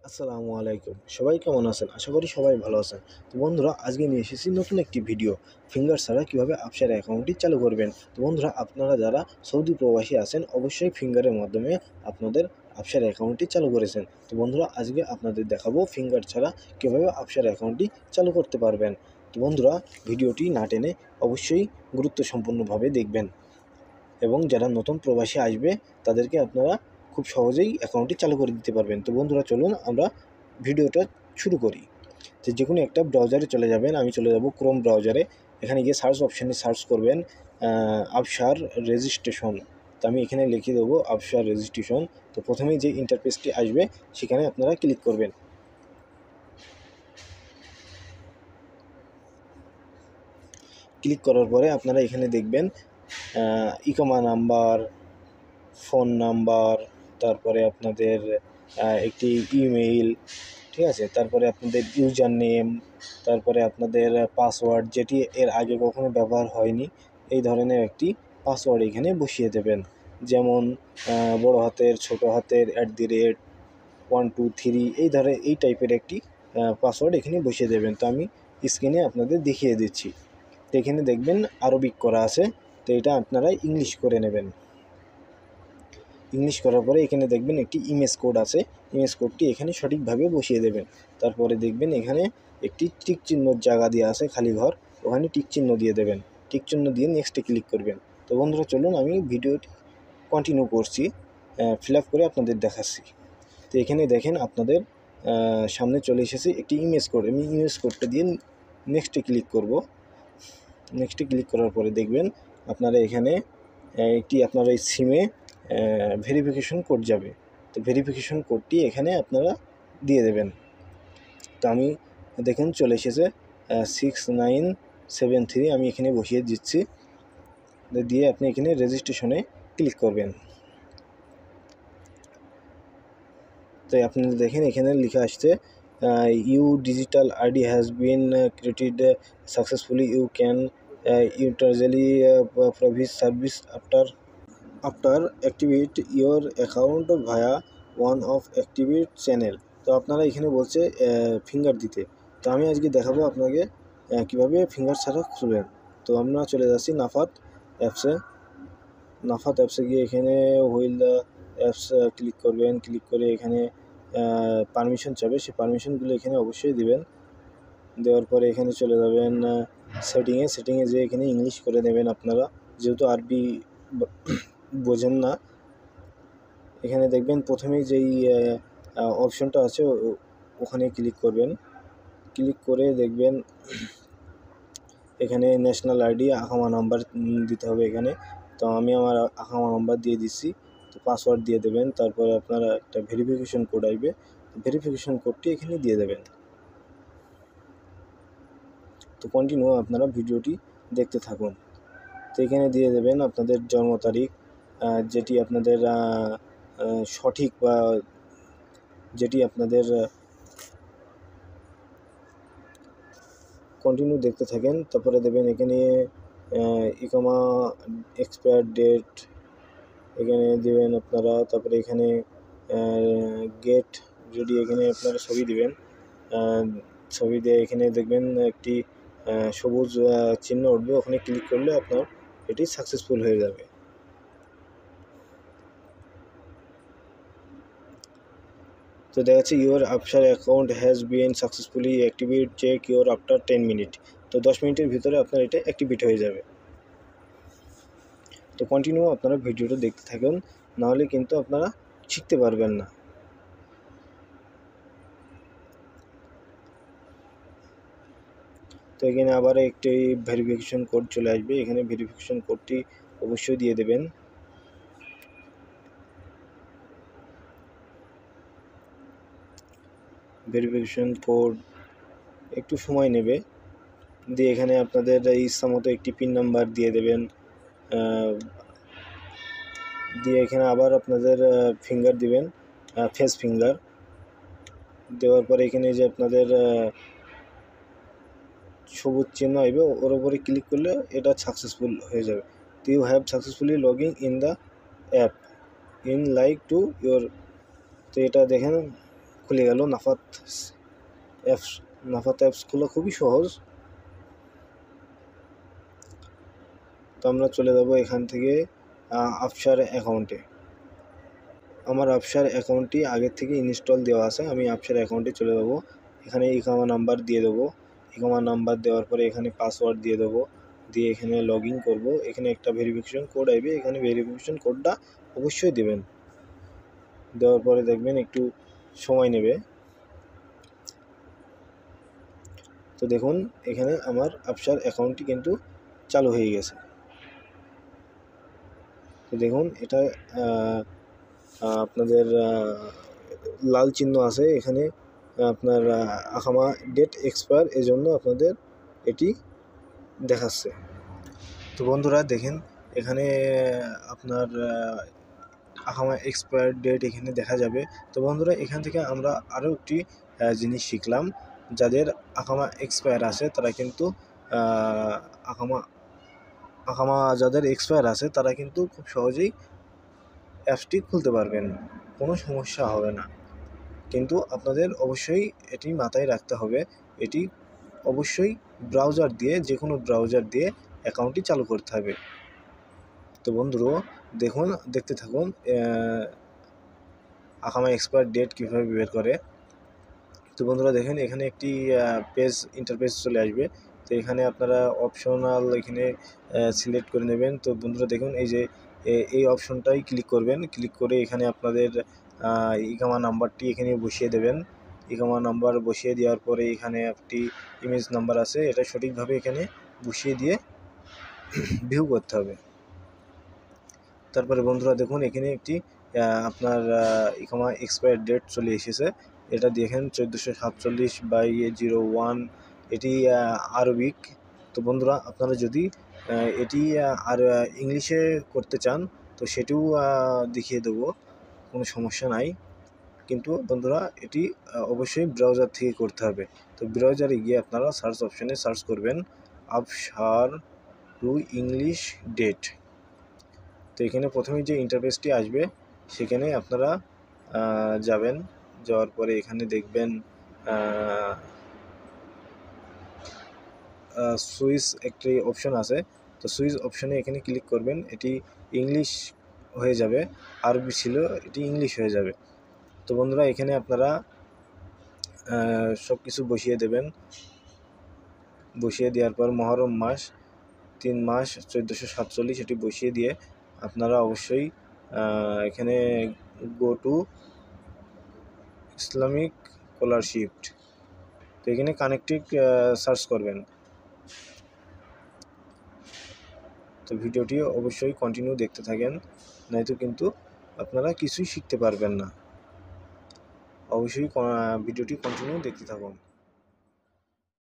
আসসালামু আলাইকুম। সবাই কেমন আছেন? আশা করি সবাই ভালো আছেন। তো বন্ধুরা, আজকে নিয়ে এসেছি নতুন একটি ভিডিও। ফিঙ্গার ছাড়া কীভাবে আপসার অ্যাকাউন্টটি চালু করবেন। তো বন্ধুরা, আপনারা যারা সৌদি প্রবাসী আছেন অবশ্যই ফিঙ্গারের মাধ্যমে আপনাদের আপসার অ্যাকাউন্টটি চালু করেছেন। তো বন্ধুরা, আজকে আপনাদের দেখাবো ফিঙ্গার ছাড়া কীভাবে আপসার অ্যাকাউন্টটি চালু করতে পারবেন। তো বন্ধুরা, ভিডিওটি না টেনে অবশ্যই গুরুত্ব সম্পূর্ণভাবে দেখবেন এবং যারা নতুন প্রবাসী আসবে তাদেরকে আপনারা খুব সহজেই অ্যাকাউন্টটি চালু করে দিতে পারবেন। তো বন্ধুরা, চলুন আমরা ভিডিওটা শুরু করি। তো যে কোনো একটা ব্রাউজারে চলে যাবেন। আমি চলে যাব ক্রোম ব্রাউজারে। এখানে গিয়ে সার্চ অপশানে সার্চ করবেন আপসার রেজিস্ট্রেশন। তো আমি এখানে লিখে দেবো আপসার রেজিস্ট্রেশন। তো প্রথমেই যে ইন্টারফেসটি আসবে সেখানে আপনারা ক্লিক করবেন। ক্লিক করার পরে আপনারা এখানে দেখবেন ইকমা নাম্বার, ফোন নাম্বার, তারপরে আপনাদের একটি ইমেইল, ঠিক আছে, তারপরে আপনাদের ইউজার নেম, তারপরে আপনাদের পাসওয়ার্ড, যেটি এর আগে কখনো ব্যবহার হয়নি এই ধরনের একটি পাসওয়ার্ড এখানে বসিয়ে দেবেন। যেমন বড় হাতের, ছোট হাতের, @123 এই টাইপের একটি পাসওয়ার্ড এখানে বসিয়ে দেবেন। তো আমি স্ক্রিনে আপনাদের দেখিয়ে দিচ্ছি। তো এখানে দেখবেন আরবিক করা আছে, তো এটা আপনারা ইংলিশ করে নেবেন। ইংলিশ করার পরে এখানে দেখবেন একটি ইমেজ কোড আছে, ইমেজ কোডটি এখানে সঠিকভাবে বসিয়ে দেবেন। তারপরে দেখবেন এখানে একটি টিক চিহ্নর জায়গা দেওয়া আছে, খালি ঘর, ওখানে টিক চিহ্ন দিয়ে দেবেন। টিক চিহ্ন দিয়ে নেক্সটে ক্লিক করবেন। তো বন্ধুরা, চলুন আমি ভিডিওটি কন্টিনিউ করছি, ফিল আপ করে আপনাদের দেখাচ্ছি। তো এখানে দেখেন আপনাদের সামনে চলে এসেছে একটি ইমেজ কোড। আমি ইমেজ কোডটা দিয়ে নেক্সটে ক্লিক করব। নেক্সটে ক্লিক করার পরে দেখবেন আপনারা এখানে একটি আপনার এই সিমে ভেরিফিকেশন কোড যাবে। তো ভেরিফিকেশন কোডটি এখানে আপনারা দিয়ে দেবেন। তো আমি দেখুন চলে এসেছে 6973, আমি এখানে বসিয়ে দিচ্ছি। দিয়ে আপনি এখানে রেজিস্ট্রেশনে ক্লিক করবেন। তো আপনারা দেখেন এখানে লেখা আসছে you digital ID has been created successfully, you can utilise previous service after activate your account via one of activate channel. তো আপনারা এখানে বলছে ফিঙ্গার দিতে। তো আমি আজকে দেখাবো আপনাকে কীভাবে ফিঙ্গার ছাড়া খুলবেন। তো আমরা চলে যাচ্ছি নাফাত অ্যাপসে। নাফাত অ্যাপসে গিয়ে এখানে হুইল দ্য অ্যাপস ক্লিক করবেন। ক্লিক করে এখানে পারমিশন চাবে, সেই পারমিশনগুলো এখানে অবশ্যই দিবেন। দেওয়ার পরে এখানে চলে যাবেন সেটিংয়ে যেয়ে এখানে ইংলিশ করে নেবেন আপনারা, যেহেতু আরবি বোঝেন না। এখানে দেখবেন প্রথমেই যেই অপশনটা আছে ওখানে ক্লিক করবেন। ক্লিক করে দেখবেন এখানে ন্যাশনাল আইডি, আকামা নাম্বার দিতে হবে এখানে। তো আমি আমার আকামা নাম্বার দিয়ে দিচ্ছি। তো পাসওয়ার্ড দিয়ে দেবেন। তারপরে আপনারা একটা ভেরিফিকেশন কোড আসবে, ভেরিফিকেশন কোডটি এখানে দিয়ে দেবেন। তো কন্টিনিউ আপনারা ভিডিওটি দেখতে থাকুন। তো এখানে দিয়ে দেবেন আপনাদের জন্ম তারিখ, যেটি আপনাদের সঠিক বা যেটি আপনাদের কন্টিনিউ দেখতে থাকেন। তারপরে দেবেন এখানে ইকামা এক্সপায়ার ডেট এখানে দেবেন আপনারা। তারপরে এখানে গেট রেডি, এখানে আপনারা ছবি দেবেন। ছবি দিয়ে এখানে দেখবেন একটি সবুজ চিহ্ন উঠবে, ওখানে ক্লিক করলে আপনার এটি সাকসেসফুল হয়ে যাবে। তো দেখা যাচ্ছে ইউর আপসার account has been successfully activate, check your after 10 minute. তো 10 মিনিটের ভিতরে আপনার এটা অ্যাক্টিভেট হয়ে যাবে। তো কন্টিনিউ আপনারা ভিডিওটা দেখতে থাকুন, নাহলে কিন্তু আপনারা শিখতে পারবেন না। তো এখানে আবার একটি ভেরিফিকেশন কোড চলে আসবে, এখানে ভেরিফিকেশন কোডটি অবশ্যই দিয়ে দেবেন। ভেরিফিকেশন কোড একটু সময় নেবে। দিয়ে এখানে আপনাদের ইচ্ছা মতো একটি পিন নাম্বার দিয়ে দেবেন। দিয়ে এখানে আবার আপনাদের ফিঙ্গার দিবেন, ফেস ফিঙ্গার দেওয়ার পরে এখানে যে আপনাদের সবুজ চিহ্ন আসবে, ওর উপরে ক্লিক করলে এটা সাকসেসফুল হয়ে যাবে। তো you have successfully logging in the app in like to your. তো এটা দেখেন খুলে গেল নাফাত অ্যাপস। নাফাত অ্যাপস খোলা খুবই সহজ। তো আমরা চলে যাব এখান থেকে আফসার অ্যাকাউন্টে। আমার আফসার অ্যাকাউন্টটি আগের থেকে ইনস্টল দেওয়া আছে। আমি আফসার অ্যাকাউন্টে চলে যাব। এখানে ইকামা নাম্বার দিয়ে দেবো। ইকামা নাম্বার দেওয়ার পরে এখানে পাসওয়ার্ড দিয়ে দেবো, দিয়ে এখানে লগ ইন করবো। এখানে একটা ভেরিফিকেশন কোড আসবে, এখানে ভেরিফিকেশন কোডটা অবশ্যই দেবেন। দেওয়ার পরে দেখবেন একটু সময় নেবে। তো দেখুন এখানে আমার আফসার অ্যাকাউন্টটি কিন্তু চালু হয়ে গেছে। তো দেখুন এটা আপনাদের লাল চিহ্ন আছে এখানে, আপনার আকামা ডেট এক্সপায়ার, এজন্য আপনাদের এটি দেখাচ্ছে। তো বন্ধুরা দেখেন এখানে আপনার আকামা এক্সপায়ার ডেট এখানে দেখা যাবে। তো বন্ধুরা এখান থেকে আমরা আরও একটি জিনিস শিখলাম, যাদের আকামা এক্সপায়ার আছে তারা কিন্তু আকামা যাদের এক্সপায়ার আছে তারা কিন্তু খুব সহজেই অ্যাপসটি খুলতে পারবেন, কোনো সমস্যা হবে না। কিন্তু আপনাদের অবশ্যই এটি মাথায় রাখতে হবে, এটি অবশ্যই ব্রাউজার দিয়ে, যে কোনো ব্রাউজার দিয়ে অ্যাকাউন্টটি চালু করতে হবে। তো বন্ধুরা দেখতে থাকুন আকামা এক্সপায়ার ডেট কীভাবে বের করে। তো বন্ধুরা দেখেন এখানে একটি ইন্টারফেস চলে আসবে। তো এখানে আপনারা অপশনাল এখানে সিলেক্ট করে নেবেন। তো বন্ধুরা দেখুন এই অপশনটাই ক্লিক করবেন। ক্লিক করে এখানে আপনাদের ইকামা নাম্বারটি এখানে বসিয়ে দেবেন। ইকামা নাম্বার বসিয়ে দেওয়ার পরে এখানে একটি ইমেজ নাম্বার আছে, এটা সঠিকভাবে এখানে বসিয়ে দিয়ে ভিউ করতে হবে। তারপরে বন্ধুরা দেখুন এখানে একটি আপনার ইকামা এক্সপায়ার ডেট চলে এসেছে। এটা দেখেন 1447/01, এটি আরবিক। তো বন্ধুরা আপনারা যদি এটি আর ইংলিশে করতে চান তো সেটিও দেখিয়ে দেবো, কোনো সমস্যা নাই। কিন্তু বন্ধুরা এটি অবশ্যই ব্রাউজার থেকে করতে হবে। তো ব্রাউজারে গিয়ে আপনারা সার্চ অপশানে সার্চ করবেন আফসার টু ইংলিশ ডেট। তো এখানে প্রথমেই যে ইন্টারফেসটি আসবে সেখানে আপনারা যাবেন। যাওয়ার পরে এখানে দেখবেন সুইচ একটি অপশন আছে। তো সুইচ অপশনে এখানে ক্লিক করবেন, এটি ইংলিশ হয়ে যাবে, আরবি ছিল এটি ইংলিশ হয়ে যাবে। তো বন্ধুরা এখানে আপনারা সব কিছু বসিয়ে দেবেন। বসিয়ে দেওয়ার পর মহরম মাস 3 মাস 1447 এটি বসিয়ে দিয়ে আপনারা অবশ্যই এখানে গো টু ইসলামিক স্কলারশিপ, তো এখানে কানেক্টিভ সার্চ করবেন। তো ভিডিওটি অবশ্যই কন্টিনিউ দেখতে থাকেন, নয়তো কিন্তু আপনারা কিছুই শিখতে পারবেন না। অবশ্যই ভিডিওটি কন্টিনিউ দেখতে থাকুন।